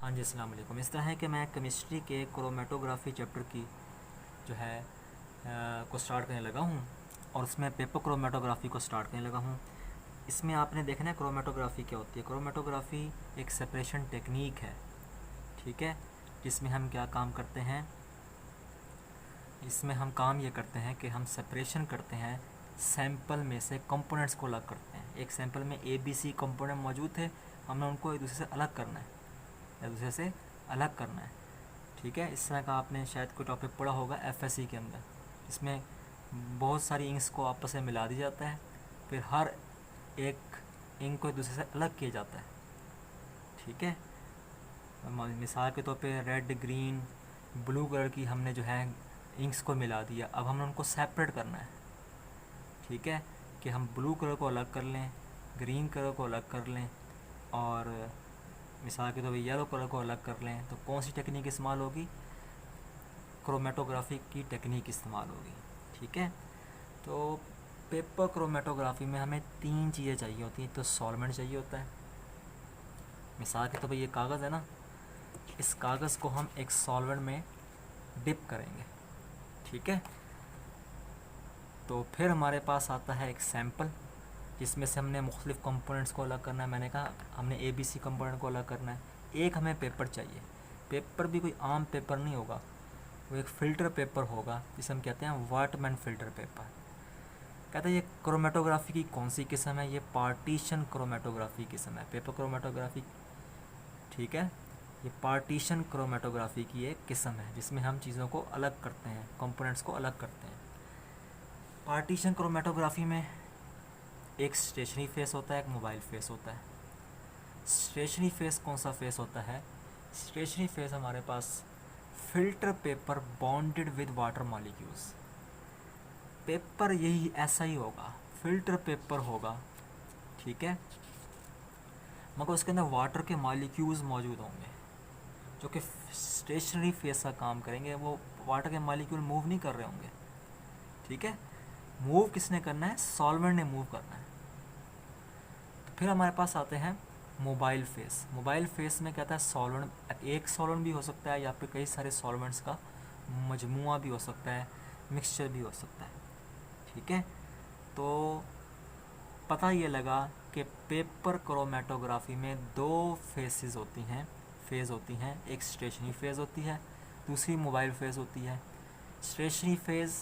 हाँ जी, अस्सलाम वालेकुम। इस तरह है कि मैं केमिस्ट्री के क्रोमेटोग्राफी चैप्टर की जो है को स्टार्ट करने लगा हूँ और उसमें पेपर क्रोमेटोग्राफी को स्टार्ट करने लगा हूँ। इसमें आपने देखना है क्रोमेटोग्राफी क्या होती है। क्रोमेटोग्राफी एक सेपरेशन टेक्निक है, ठीक है, जिसमें हम क्या काम करते हैं। इसमें हम काम ये करते हैं कि हम सेपरेशन करते हैं सैंपल में से कंपोनेंट्स को अलग करते हैं। एक सैंपल में ए बी सी कंपोनेंट मौजूद थे, हमने उनको एक दूसरे से अलग करना है, एक दूसरे से अलग करना है, ठीक है। इस तरह का आपने शायद कोई टॉपिक पढ़ा होगा एफएससी के अंदर। इसमें बहुत सारी इंक्स को आपस में मिला दिया जाता है, फिर हर एक इंक को एक दूसरे से अलग किया जाता है, ठीक है। मिसाल के तौर पे रेड ग्रीन ब्लू कलर की हमने जो है इंक्स को मिला दिया। अब हमने उनको सेपरेट करना है, ठीक है, कि हम ब्लू कलर को अलग कर लें, ग्रीन कलर को अलग कर लें और मिसाल के तौर पे येलो कलर को अलग कर लें। तो कौन सी टेक्निक इस्तेमाल होगी? क्रोमेटोग्राफी की टेक्निक इस्तेमाल होगी, ठीक है। तो पेपर क्रोमेटोग्राफी में हमें तीन चीज़ें चाहिए होती हैं। तो सॉल्वेंट चाहिए होता है। मिसाल के तौर पे ये कागज़ है ना, इस कागज़ को हम एक सॉल्वेंट में डिप करेंगे, ठीक है। तो फिर हमारे पास आता है एक सैंपल, जिसमें से हमने मुख्तलिफ़ कंपोनेंट्स को अलग करना है। मैंने कहा हमने ए बी सी कंपोनेंट को अलग करना है। एक हमें पेपर चाहिए। पेपर भी कोई आम पेपर नहीं होगा, वो एक फ़िल्टर पेपर होगा, जिसे हम कहते हैं वाटरमैन फ़िल्टर पेपर। कहते हैं ये क्रोमेटोग्राफी की कौन सी किस्म है? ये पार्टीशन क्रोमेटोग्राफी किस्म है। पेपर क्रोमेटोग्राफी, ठीक है, ये पार्टीशन क्रोमेटोग्राफी की एक किस्म है, जिसमें हम चीज़ों को अलग करते हैं, कंपोनेंट्स को अलग करते हैं। पार्टीशन क्रोमेटोग्राफी में एक स्टेशनरी फेस होता है, एक मोबाइल फेस होता है। स्टेशनरी फेस कौन सा फेस होता है? स्टेशनरी फेस हमारे pass filter paper bonded with water molecules. Paper यही ऐसा ही होगा, फ़िल्टर पेपर होगा, ठीक है, मगर उसके अंदर वाटर के मॉलिक्यूल्स मौजूद होंगे, जो कि स्टेशनरी फेस का काम करेंगे। वो वाटर के मॉलिक्यूल मूव नहीं कर रहे होंगे, ठीक है। मूव किसने करना है? सॉल्वेंट ने मूव करना है। तो फिर हमारे पास आते हैं मोबाइल फेस। मोबाइल फेस में क्या था? सॉल्वेंट, एक सॉल्वेंट भी हो सकता है या फिर कई सारे सॉल्वेंट्स का मजमुआ भी हो सकता है, मिक्सचर भी हो सकता है, ठीक है। तो पता ये लगा कि पेपर क्रोमेटोग्राफी में दो फेसेस होती हैं, फेज़ होती हैं। एक स्टेशनरी फेज़ होती है, दूसरी मोबाइल फेज़ होती है। स्टेशनरी फेज़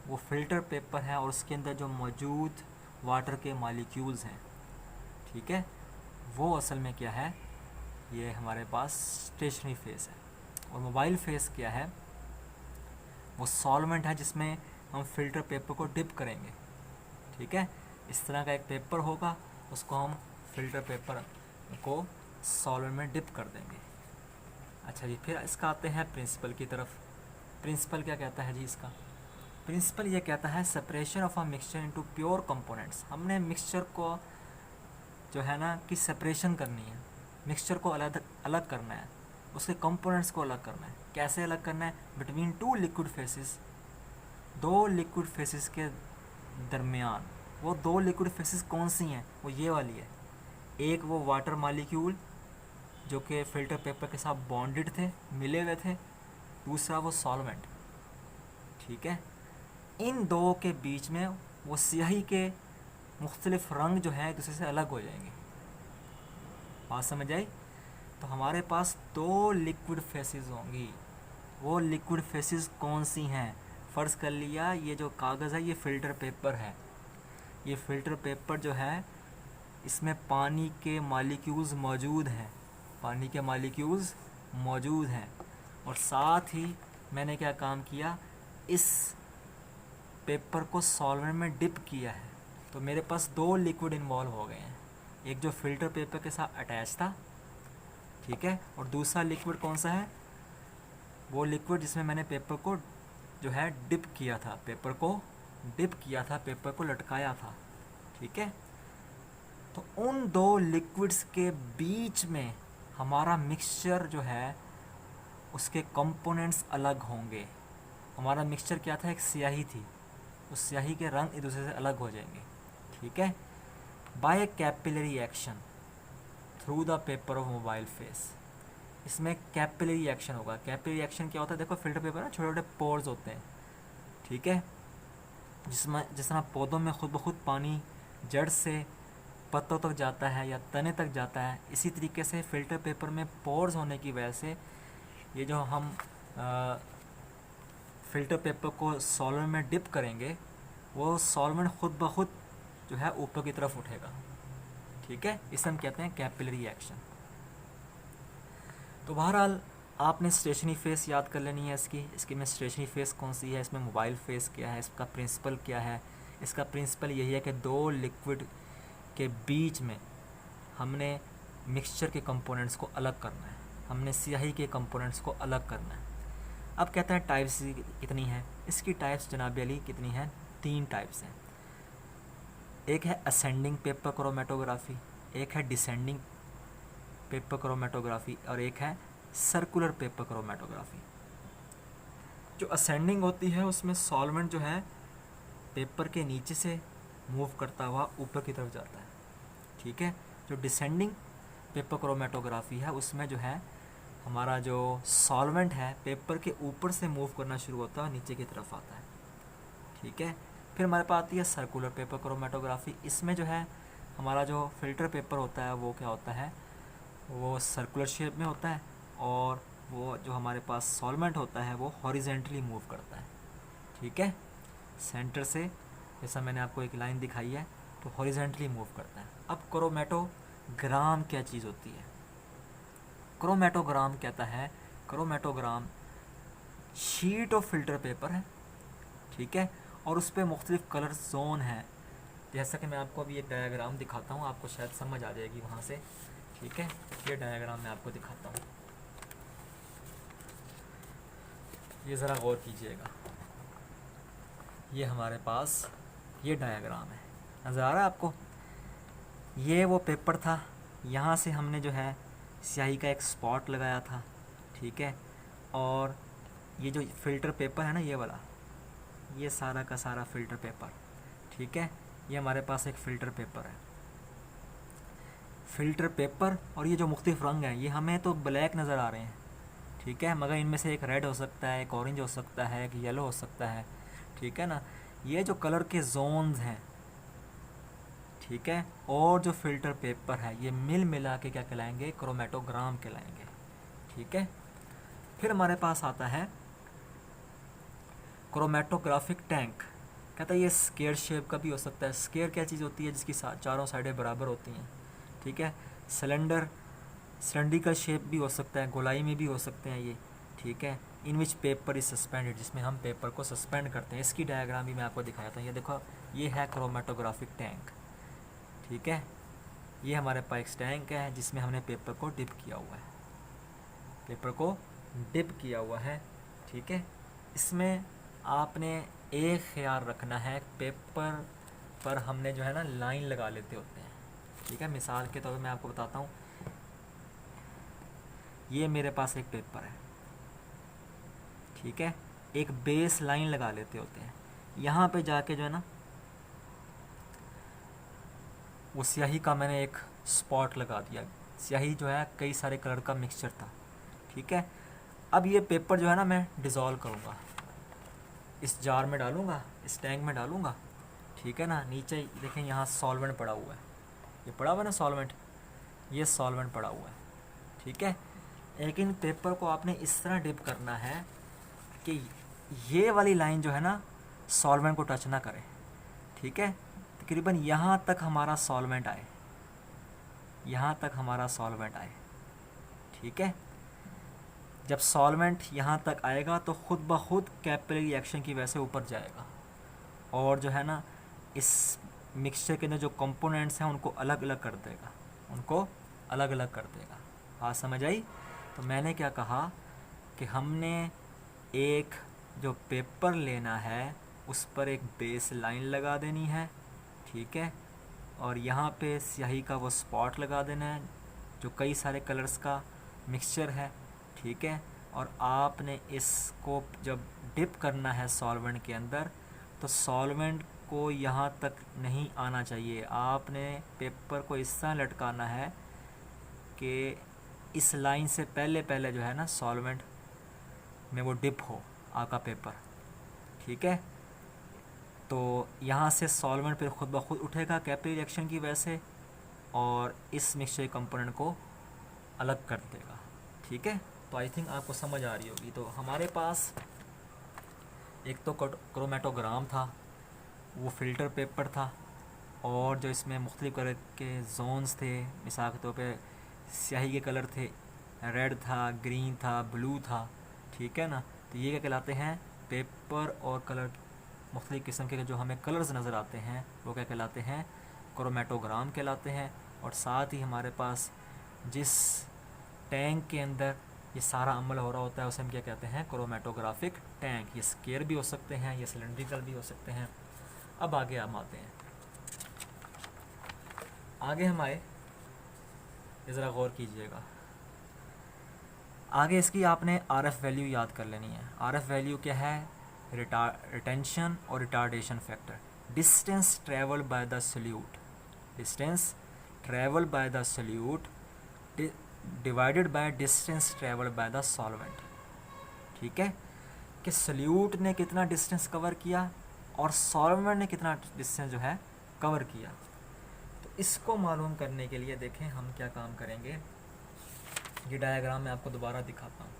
वो फ़िल्टर पेपर है और उसके अंदर जो मौजूद वाटर के मॉलिक्यूल्स हैं, ठीक है, वो असल में क्या है? ये हमारे पास स्टेशनरी फेज़ है। और मोबाइल फेज़ क्या है? वो सॉल्वेंट है जिसमें हम फ़िल्टर पेपर को डिप करेंगे, ठीक है। इस तरह का एक पेपर होगा, उसको हम फ़िल्टर पेपर को सॉल्वेंट में डिप कर देंगे। अच्छा जी, फिर इसका आते हैं प्रिंसिपल की तरफ। प्रिंसिपल क्या कहता है जी? इसका प्रिंसिपल ये कहता है separation of a mixture into pure components. हमने मिक्सचर को जो है ना कि सेपरेशन करनी है, मिक्सचर को अलग अलग करना है, उसके कंपोनेंट्स को अलग करना है। कैसे अलग करना है? बिटवीन टू लिक्विड फेसेस, दो लिक्विड फेसेस के दरमियान। वो दो लिक्विड फेसेस कौन सी हैं? वो ये वाली है। एक वो वाटर मॉलिक्यूल जो कि फ़िल्टर पेपर के साथ बॉन्डेड थे, मिले हुए थे। दूसरा वो सॉल्वेंट, ठीक है। इन दो के बीच में वो स्याही के मुख्तलिफ रंग जो हैं एक दूसरे से अलग हो जाएंगे। बात समझ आई? तो हमारे पास दो लिक्विड फेसेस होंगी। वो लिक्विड फेसेस कौन सी हैं? फ़र्ज़ कर लिया ये जो कागज़ है ये फ़िल्टर पेपर है। ये फ़िल्टर पेपर जो है इसमें पानी के मॉलिक्यूल्स मौजूद हैं, पानी के मॉलिक्यूल्स मौजूद हैं। और साथ ही मैंने क्या काम किया? इस पेपर को सॉल्वेंट में डिप किया है। तो मेरे पास दो लिक्विड इन्वॉल्व हो गए हैं, एक जो फ़िल्टर पेपर के साथ अटैच था, ठीक है, और दूसरा लिक्विड कौन सा है? वो लिक्विड जिसमें मैंने पेपर को जो है डिप किया था, पेपर को डिप किया था, पेपर को लटकाया था, ठीक है। तो उन दो लिक्विड्स के बीच में हमारा मिक्सचर जो है उसके कंपोनेंट्स अलग होंगे। हमारा मिक्सचर क्या था? एक स्याही थी, उस स्याही के रंग एक दूसरे से अलग हो जाएंगे, ठीक है, by capillary action through the paper of mobile phase. इसमें कैपिलरी एक्शन होगा। कैपिलरी एक्शन क्या होता है, देखो फिल्टर पेपर में छोटे छोटे पोर्स होते हैं, ठीक है, जिसमें जिस तरह पौधों में खुद ब खुद पानी जड़ से पत्तों तक जाता है या तने तक जाता है, इसी तरीके से फ़िल्टर पेपर में पोर्स होने की वजह से ये जो हम फ़िल्टर पेपर को सॉल्वेंट में डिप करेंगे, वो सॉल्वेंट खुद ब खुद जो है ऊपर की तरफ उठेगा, ठीक है। इसे हम कहते हैं कैपिलरी एक्शन। तो बहरहाल आपने स्टेशनरी फेस याद कर लेनी है इसकी में स्टेशनरी फेस कौन सी है, इसमें मोबाइल फेस क्या है, इसका प्रिंसिपल क्या है। इसका प्रिंसिपल यही है कि दो लिक्विड के बीच में हमने मिक्सचर के कंपोनेंट्स को अलग करना है, हमने स्याही के कंपोनेंट्स को अलग करना है। अब कहते हैं टाइप्स कितनी हैं, इसकी टाइप्स जनाब अली कितनी हैं, 3 टाइप्स हैं। एक है असेंडिंग पेपर क्रोमेटोग्राफी, एक है डिसेंडिंग पेपर क्रोमेटोग्राफी और एक है सर्कुलर पेपर क्रोमेटोग्राफी। जो असेंडिंग होती है उसमें सॉल्वेंट जो है पेपर के नीचे से मूव करता हुआ ऊपर की तरफ जाता है, ठीक है। जो डिसेंडिंग पेपर क्रोमेटोग्राफी है उसमें जो है हमारा जो सॉल्वेंट है पेपर के ऊपर से मूव करना शुरू होता है, नीचे की तरफ आता है, ठीक है। फिर हमारे पास आती है सर्कुलर पेपर क्रोमेटोग्राफी। इसमें जो है हमारा जो फ़िल्टर पेपर होता है वो क्या होता है, वो सर्कुलर शेप में होता है और वो जो हमारे पास सॉल्वेंट होता है वो हॉरिजेंटली मूव करता है, ठीक है। सेंटर से जैसा मैंने आपको एक लाइन दिखाई है तो हॉरिजेंटली मूव करता है। अब क्रोमेटोग्राम क्या चीज़ होती है, क्रोमेटोग्राम कहता है, chromatogram sheet of filter paper है, ठीक है, और उस पर मुख्तलिफ कलर जोन है। जैसा कि मैं आपको अभी एक डायग्राम दिखाता हूँ, आपको शायद समझ आ जाएगी वहाँ से, ठीक है। ये डायग्राम मैं आपको दिखाता हूँ, ये ज़रा गौर कीजिएगा। ये हमारे पास ये डायग्राम है, नज़र आ रहा है आपको। ये वो पेपर था, यहाँ से हमने जो है स्याही का एक स्पॉट लगाया था, ठीक है। और ये जो फ़िल्टर पेपर है ना, ये वाला, ये सारा का सारा फ़िल्टर पेपर, ठीक है। ये हमारे पास एक फ़िल्टर पेपर है, फ़िल्टर पेपर। और ये जो मुख्तलिफ रंग हैं ये हमें तो ब्लैक नज़र आ रहे हैं, ठीक है, मगर इनमें से एक रेड हो सकता है, एक ऑरेंज हो सकता है, एक येलो हो सकता है, ठीक है ना। ये जो कलर के जोन्स हैं, ठीक है, और जो फ़िल्टर पेपर है ये मिल मिला के क्या कहलाएंगे, क्रोमेटोग्राम कहलाएंगे, ठीक है। फिर हमारे पास आता है क्रोमेटोग्राफिक टैंक। कहता है ये स्क्वायर शेप का भी हो सकता है। स्क्वायर क्या चीज़ होती है, जिसकी चारों साइडें बराबर होती हैं, ठीक है। सिलेंड्रिकल शेप भी हो सकता है, गोलाई में भी हो सकते हैं ये, ठीक है। इन विच पेपर इज सस्पेंडेड, जिसमें हम पेपर को सस्पेंड करते हैं। इसकी डायग्राम भी मैं आपको दिखाया था, ये देखो, ये है क्रोमेटोग्राफिक टैंक, ठीक है। ये हमारे पास एक टैंक है जिसमें हमने पेपर को डिप किया हुआ है, पेपर को डिप किया हुआ है, ठीक है। इसमें आपने एक ख्याल रखना है, पेपर पर हमने जो है ना लाइन लगा लेते होते हैं, ठीक है। मिसाल के तौर पर मैं आपको बताता हूँ, ये मेरे पास एक पेपर है, ठीक है, एक बेस लाइन लगा लेते होते हैं। यहाँ पे जाके जो है ना वो स्याही का मैंने एक स्पॉट लगा दिया। स्याही जो है कई सारे कलर का मिक्सचर था, ठीक है। अब ये पेपर जो है ना मैं डिज़ोल्व करूँगा, इस जार में डालूँगा, इस टैंक में डालूँगा, ठीक है ना। नीचे देखें यहाँ सॉल्वेंट पड़ा हुआ है, ये पड़ा हुआ है ना सॉल्वेंट, ये सॉल्वेंट पड़ा हुआ है, ठीक है। लेकिन पेपर को आपने इस तरह डिप करना है कि ये वाली लाइन जो है ना सॉल्वेंट को टच ना करे, ठीक है। तकरीबन यहाँ तक हमारा सॉल्वेंट आए, यहाँ तक हमारा सॉल्वेंट आए, ठीक है। जब सॉल्वेंट यहाँ तक आएगा तो ख़ुद ब खुद कैपिलरी एक्शन की वजह से ऊपर जाएगा और जो है ना इस मिक्सचर के अंदर जो कंपोनेंट्स हैं उनको अलग अलग कर देगा, उनको अलग अलग कर देगा। बात समझ आई? तो मैंने क्या कहा कि हमने एक जो पेपर लेना है उस पर एक बेस लाइन लगा देनी है, ठीक है, और यहाँ पे स्याही का वो स्पॉट लगा देना है जो कई सारे कलर्स का मिक्सचर है, ठीक है। और आपने इसको जब डिप करना है सॉल्वेंट के अंदर तो सॉल्वेंट को यहाँ तक नहीं आना चाहिए, आपने पेपर को इस तरह लटकाना है कि इस लाइन से पहले पहले जो है ना सॉल्वेंट में वो डिप हो आपका पेपर, ठीक है। तो यहाँ से सॉल्वेंट फिर खुद ब खुद उठेगा कैपिलरी रिएक्शन की वजह से और इस मिक्सचर कंपोनेंट को अलग कर देगा, ठीक है। तो आई थिंक आपको समझ आ रही होगी। तो हमारे पास एक तो क्रोमेटोग्राम था, वो फ़िल्टर पेपर था, और जो इसमें मुख्तलिफ़ कलर के जोन्स थे, मिसाल के तौर पे स्याही के कलर थे, रेड था, ग्रीन था, ब्लू था, ठीक है ना। तो ये क्या कहलाते हैं, पेपर और कलर, मुख्तलिफ़ किस्म के जो हमें कलर्स नज़र आते हैं वो क्या कहलाते हैं, क्रोमेटोग्राम कहलाते हैं। और साथ ही हमारे पास जिस टैंक के अंदर ये सारा अमल हो रहा होता है उसे हम क्या कहते हैं, क्रोमेटोग्राफिक टैंक। ये स्क्वायर भी हो सकते हैं, ये सिलेंड्रिकल भी हो सकते हैं। अब आगे हम आते हैं, आगे हम आए, ज़रा गौर कीजिएगा। आगे इसकी आपने RF वैल्यू याद कर लेनी है। RF वैल्यू क्या है, रिटेंशन और retardation factor, distance travelled by the solute, distance travelled by the solute divided by distance travelled by the solvent, ठीक है। कि सॉल्यूट ने कितना डिस्टेंस कवर किया और सॉल्वेंट ने कितना डिस्टेंस जो है कवर किया। तो इसको मालूम करने के लिए देखें हम क्या काम करेंगे। ये डायग्राम मैं आपको दोबारा दिखाता हूँ,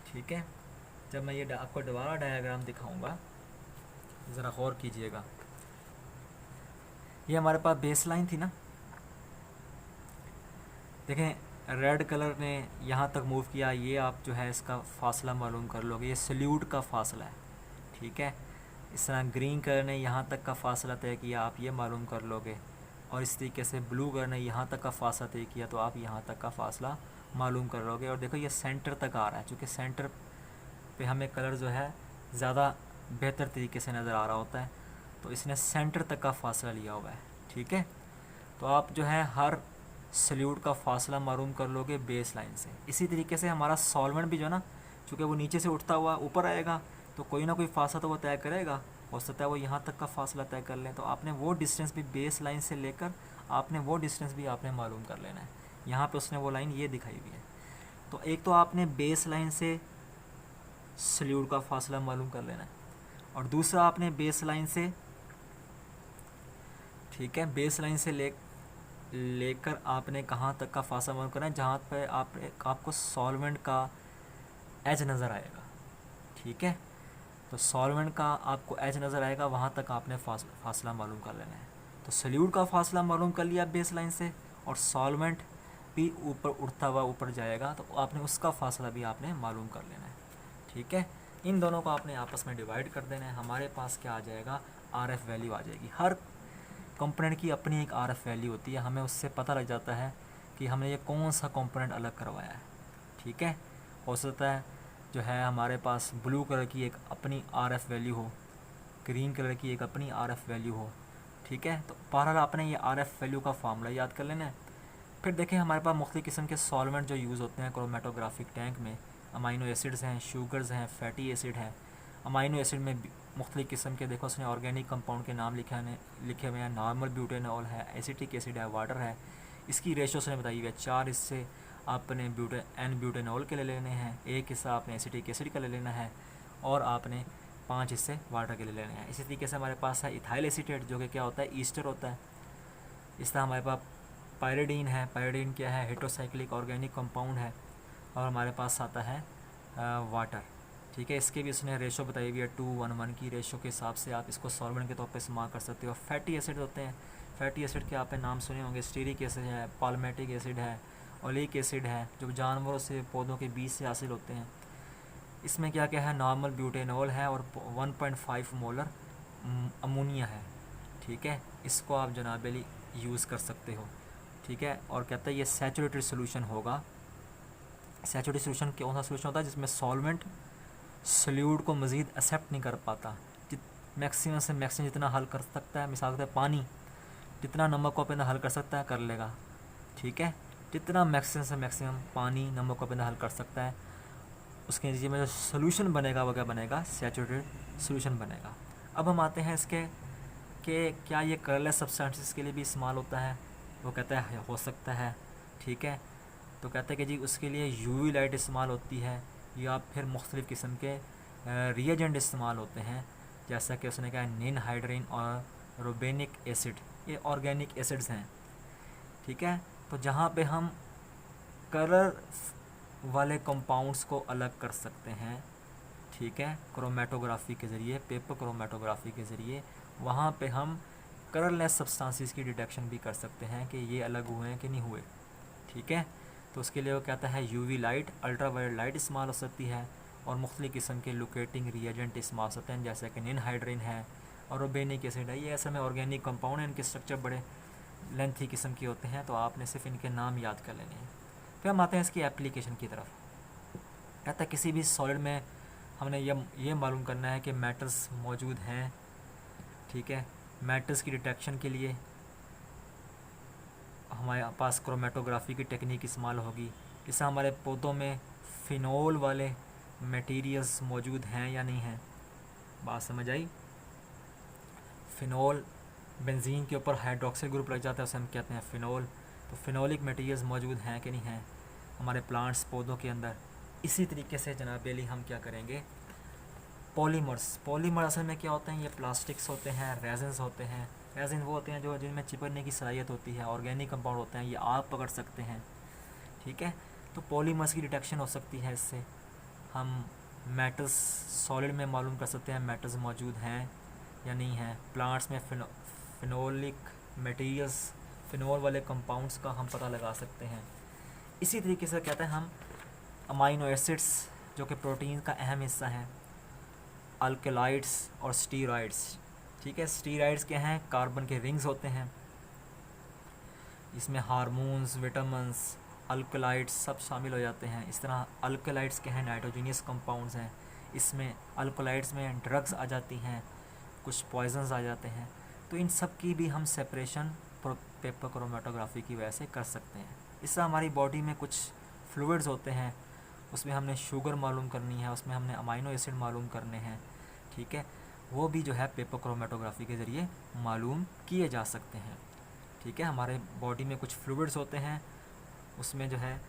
ठीक है। जब मैं ये आपको दोबारा डायग्राम दिखाऊंगा ज़रा गौर कीजिएगा। ये हमारे पास बेस लाइन थी ना, देखें रेड कलर ने यहाँ तक मूव किया, ये आप जो है इसका फासला मालूम कर लोगे, ये सल्यूट का फासला है, ठीक है। इस तरह ग्रीन कलर ने यहाँ तक का फासला तय किया, आप ये मालूम कर लोगे। और इस तरीके से ब्लू कलर ने यहाँ तक का फासला तय किया, तो आप यहाँ तक का फासला मालूम कर लोगे। और देखो ये सेंटर तक आ रहा है, चूँकि सेंटर पे हमें कलर जो है ज़्यादा बेहतर तरीके से नज़र आ रहा होता है, तो इसने सेंटर तक का फासला लिया हुआ है, ठीक है। तो आप जो है हर सल्यूट का फासला मालूम कर लोगे बेस लाइन से। इसी तरीके से हमारा सॉल्वेंट भी जो है ना, चूँकि वो नीचे से उठता हुआ ऊपर आएगा, तो कोई ना कोई फासला तो वो तय करेगा, हो सकता है वो यहाँ तक का फासला तय कर लें। तो आपने वो डिस्टेंस भी बेस लाइन से लेकर आपने वो डिस्टेंस भी आपने मालूम कर लेना है। यहाँ पे उसने वो लाइन ये दिखाई हुई है। तो एक तो आपने बेस लाइन से सल्यूट का फासला मालूम कर लेना है, और दूसरा आपने बेस लाइन से, ठीक है, बेस लाइन से लेकर आपने कहाँ तक का फासला मालूम करना है, जहाँ पे आपको सॉल्वेंट का एज नज़र आएगा, ठीक है। तो सॉल्वेंट का आपको एज नज़र आएगा, वहाँ तक आपने फासला मालूम कर लेना है। तो सल्यूट का फासला मालूम कर लिया बेस लाइन से, और सॉल्वेंट भी ऊपर उठता हुआ ऊपर जाएगा, तो आपने उसका फासला भी आपने मालूम कर लेना है, ठीक है। इन दोनों को आपने आपस में डिवाइड कर देना है। हमारे पास क्या आ जाएगा, RF वैल्यू आ जाएगी। हर कंपोनेंट की अपनी एक RF वैल्यू होती है, हमें उससे पता लग जाता है कि हमने ये कौन सा कंपोनेंट अलग करवाया है, ठीक है। हो सकता है जो है हमारे पास ब्लू कलर की एक अपनी RF वैल्यू हो, ग्रीन कलर की एक अपनी RF वैल्यू हो, ठीक है। तो बहरहाल आपने ये RF वैल्यू का फार्मूला याद कर लेना है। फिर देखें हमारे पास मुख्तलिफ़ किस्म के सॉल्वेंट जो यूज़ होते हैं क्रोमेटोग्राफिक टैंक में, अमाइनो एसिड्स हैं, शुगर्स हैं, फैटी एसिड हैं। अमाइनो एसिड में मुख्तलिफ़ किस्म के, देखो उसने ऑर्गेनिक कंपाउंड के नाम लिखे हुए हैं, नॉर्मल ब्यूटेनॉल है, एसिटिक एसिड है, वाटर है। इसकी रेशो उसने बताई हुई है, 4 हिस्से आपने ब्यूटेनॉल के ले लेने हैं, 1 हिस्सा आपने एसिटिक एसिड का ले लेना है, और आपने 5 हिस्से वाटर के ले लेने हैं। इसी तरीके से हमारे पास है इथाइल एसीटेट, जो कि क्या होता है, ईस्टर होता है। इस तरह हमारे पास पायरिडीन है। पायरिडीन क्या है, हेटेरोसाइक्लिक ऑर्गेनिक कंपाउंड है। और हमारे पास आता है वाटर, ठीक है। इसके भी उसने रेशो बताई हुई है, 2:1 की रेशो के हिसाब से आप इसको सॉल्वेंट के तौर पे इस्तेमाल कर सकते हो। फैटी एसिड होते हैं, फैटी एसिड के आपने नाम सुने होंगे, स्टीरिक एसिड है, पाल्मेटिक एसिड है, ओलिक एसिड है, जो जानवरों से पौधों के बीज से हासिल होते हैं। इसमें क्या क्या है, नॉर्मल ब्यूटेनॉल है और 1.5 मोलर अमोनिया है, ठीक है। इसको आप जनाबेली यूज़ कर सकते हो, ठीक है। और कहता है ये सैचुरेटेड सोल्यूशन होगा। सैचुरेटेड सोल्यूशन कौन सा सोल्यूशन होता है, जिसमें सॉल्वेंट सल्यूट को मज़ीद एक्सेप्ट नहीं कर पाता। मैक्सिमम से मैक्सिमम जितना हल कर सकता है, मिसाल के पानी जितना नमक को अपने हल कर सकता है कर लेगा, ठीक है। जितना मैक्सिमम से मैक्सिमम पानी नमक को अपने हल कर सकता है, उसके नतीजे में जो सोल्यूशन बनेगा वो क्या बनेगा, सैचुरेटेड सोल्यूशन बनेगा। अब हम आते हैं इसके कि क्या ये कलरलेस सब्सटेंसेस के लिए भी इस्तेमाल होता है। वो कहता है हो सकता है, ठीक है। तो कहते हैं कि जी उसके लिए यूवी लाइट इस्तेमाल होती है या फिर मुख्तलिफ़ किस्म के रिएजेंट इस्तेमाल होते हैं, जैसा कि उसने कहा निन हाइड्रीन और रोबेनिक एसिड, ये ऑर्गेनिक एसिड्स हैं। ठीक है, तो जहाँ पे हम कलर वाले कंपाउंड्स को अलग कर सकते हैं, ठीक है, क्रोमेटोग्राफी के ज़रिए, पेपर क्रोमेटोग्राफी के ज़रिए, वहाँ पे हम कलरलेस सब्सटेंसेस की डिटेक्शन भी कर सकते हैं कि ये अलग हुए हैं कि नहीं हुए। ठीक है, तो उसके लिए वो कहता है यूवी लाइट, अल्ट्रावायलेट लाइट इस्तेमाल हो सकती है और मुख्तलिफ़ किस्म के लोकेटिंग रिएजेंट इस्तेमाल हो सकते हैं, जैसे कि निन हाइड्रीन है और रोबेनिक एसिड है। ये असल में ऑर्गेनिक कंपाउंड है, इनके स्ट्रक्चर बड़े लेंथी किस्म के होते हैं, तो आपने सिर्फ इनके नाम याद कर लेने हैं। फिर हम आते हैं इसकी एप्लीकेशन की तरफ। कहता है किसी भी सॉलिड में हमने ये मालूम करना है कि मेटल्स मौजूद हैं। ठीक है, मेटल्स की डिटेक्शन के लिए हमारे पास क्रोमेटोग्राफी की टेक्निक इस्तेमाल होगी। जैसे हमारे पौधों में फिनोल वाले मटेरियल्स मौजूद हैं या नहीं हैं, बात समझ आई। फिनोल, बेंजीन के ऊपर हाइड्रोक्सिल ग्रुप लग जाता है, उसे हम कहते हैं फिनोल। तो फिनोलिक मटेरियल्स मौजूद हैं कि नहीं हैं हमारे प्लांट्स, पौधों के अंदर। इसी तरीके से जनाब अली हम क्या करेंगे, पॉलीमर असल में क्या होते हैं, ये प्लास्टिक्स होते हैं, रेजिन्स होते हैं। रेजिन वो होते हैं जो जिनमें चिपकने की सलाहियत होती है, ऑर्गेनिक कंपाउंड होते हैं, ये आप पकड़ सकते हैं। ठीक है, तो पॉलीमर्स की डिटेक्शन हो सकती है इससे। हम मेटल्स सॉलिड में मालूम कर सकते हैं मेटल्स मौजूद हैं या नहीं हैं। प्लांट्स में फिनोलिक मटेरियल्स, फिनोल वाले कंपाउंड्स का हम पता लगा सकते हैं। इसी तरीके से कहते हैं हम अमाइनो एसिड्स, जो कि प्रोटीन का अहम हिस्सा है, अल्कलाइड्स और स्टीरॉइड्स। ठीक है, स्टीरॉइड्स क्या हैं, कार्बन के रिंग्स होते हैं, इसमें हार्मोन्स, विटामिन्स, अल्कलाइड्स सब शामिल हो जाते हैं। इस तरह अल्कलाइड्स क्या हैं, नाइट्रोजीनियस कंपाउंड्स हैं। इसमें अल्कलाइड्स में ड्रग्स आ जाती हैं, कुछ पॉइजन्स आ जाते हैं। तो इन सब की भी हम सेपरेशन पेपर क्रोमेटोग्राफी की वजह से कर सकते हैं। इससे हमारी बॉडी में कुछ फ्लूइड्स होते हैं, उसमें हमने शुगर मालूम करनी है, उसमें हमने अमाइनो एसिड मालूम करने हैं। ठीक है, वो भी जो है पेपर क्रोमेटोग्राफी के ज़रिए मालूम किए जा सकते हैं। ठीक है, हमारे बॉडी में कुछ फ्लूइड्स होते हैं, उसमें जो है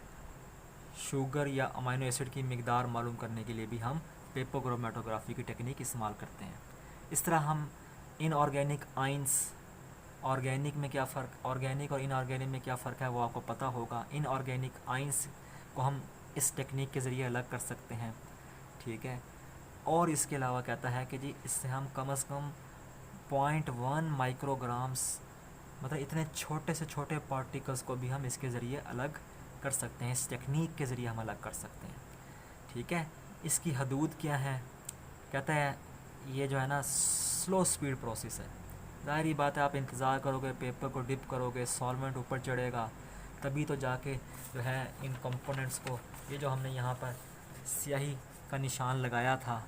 शुगर या अमाइनो एसिड की मिकदार मालूम करने के लिए भी हम पेपर क्रोमेटोग्राफी की टेक्निक इस्तेमाल करते हैं। इस तरह हम इनऑर्गेनिक आइंस, ऑर्गेनिक में क्या फ़र्क, ऑर्गेनिक और इनऑर्गेनिक में क्या फ़र्क है वो आपको पता होगा। इनऑर्गेनिक आइंस को हम इस टेक्निक के ज़रिए अलग कर सकते हैं। ठीक है, और इसके अलावा कहता है कि जी इससे हम कम से कम 0.1 माइक्रोग्राम्स, मतलब इतने छोटे से छोटे पार्टिकल्स को भी हम इसके ज़रिए अलग कर सकते हैं, इस टेक्निक के ज़रिए हम अलग कर सकते हैं। ठीक है, इसकी हदूद क्या है, कहता है ये जो है ना स्लो स्पीड प्रोसेस है। ज़ाहिर बात है, आप इंतज़ार करोगे, पेपर को डिप करोगे, सॉल्वेंट ऊपर चढ़ेगा, तभी तो जाके जो है इन कंपोनेंट्स को, ये जो हमने यहाँ पर स्याही का निशान लगाया था,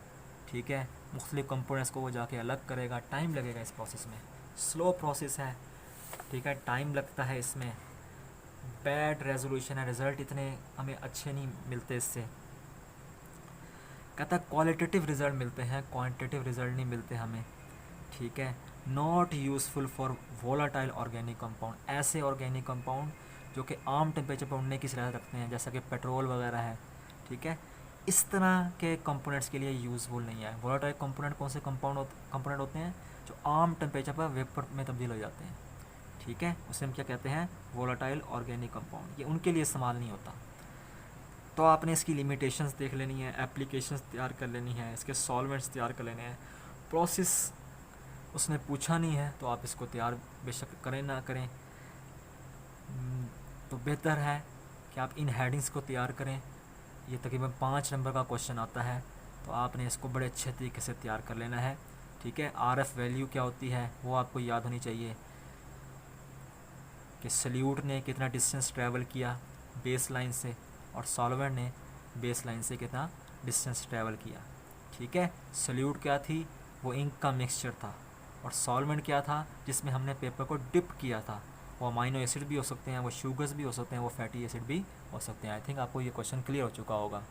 ठीक है, मुख्तलिफ़ कंपोनेंट्स को वो जाके अलग करेगा। टाइम लगेगा इस प्रोसेस में, स्लो प्रोसेस है। ठीक है, टाइम लगता है इसमें, बैड रेजोल्यूशन है, रिज़ल्ट इतने हमें अच्छे नहीं मिलते इससे। कहता है क्वालिटेटिव रिज़ल्ट मिलते हैं, क्वांटिटेटिव रिज़ल्ट नहीं मिलते हमें। ठीक है, not useful for volatile organic compound, ऐसे ऑर्गेनिक कंपाउंड जो कि आम टेम्परेचर पर उड़ने की सलाहियत रखते हैं, जैसा कि पेट्रोल वगैरह है। ठीक है, इस तरह के कंपोनेंट्स के लिए यूज़फुल नहीं है। वोलाटाइल कंपोनेंट कौन से कंपोनेंट होते हैं, जो आम टेम्परेचर पर वेपर में तब्दील हो जाते हैं। ठीक है, उसे हम क्या कहते हैं, वोलाटाइल ऑर्गेनिक कंपाउंड, ये उनके लिए इस्तेमाल नहीं होता। तो आपने इसकी लिमिटेशंस देख लेनी है, एप्लीकेशंस तैयार कर लेनी है, इसके सॉल्वेंट्स तैयार कर लेने हैं। प्रोसेस उसने पूछा नहीं है, तो आप इसको तैयार बेशक करें ना करें, तो बेहतर है कि आप इन हेडिंग्स को तैयार करें। ये तकरीबन 5 नंबर का क्वेश्चन आता है, तो आपने इसको बड़े अच्छे तरीके से तैयार कर लेना है। ठीक है, RF वैल्यू क्या होती है वो आपको याद होनी चाहिए, कि सल्यूट ने कितना डिस्टेंस ट्रैवल किया बेस लाइन से, और सॉल्वेंट ने बेस लाइन से कितना डिस्टेंस ट्रैवल किया। ठीक है, सल्यूट क्या थी, वो इंक का मिक्सचर था, और सॉल्वेंट क्या था जिसमें हमने पेपर को डिप किया था। वो अमाइनो एसिड भी हो सकते हैं, वो शुगर्स भी हो सकते हैं, वो फैटी एसिड भी हो सकते हैं। आई थिंक आपको ये क्वेश्चन क्लियर हो चुका होगा।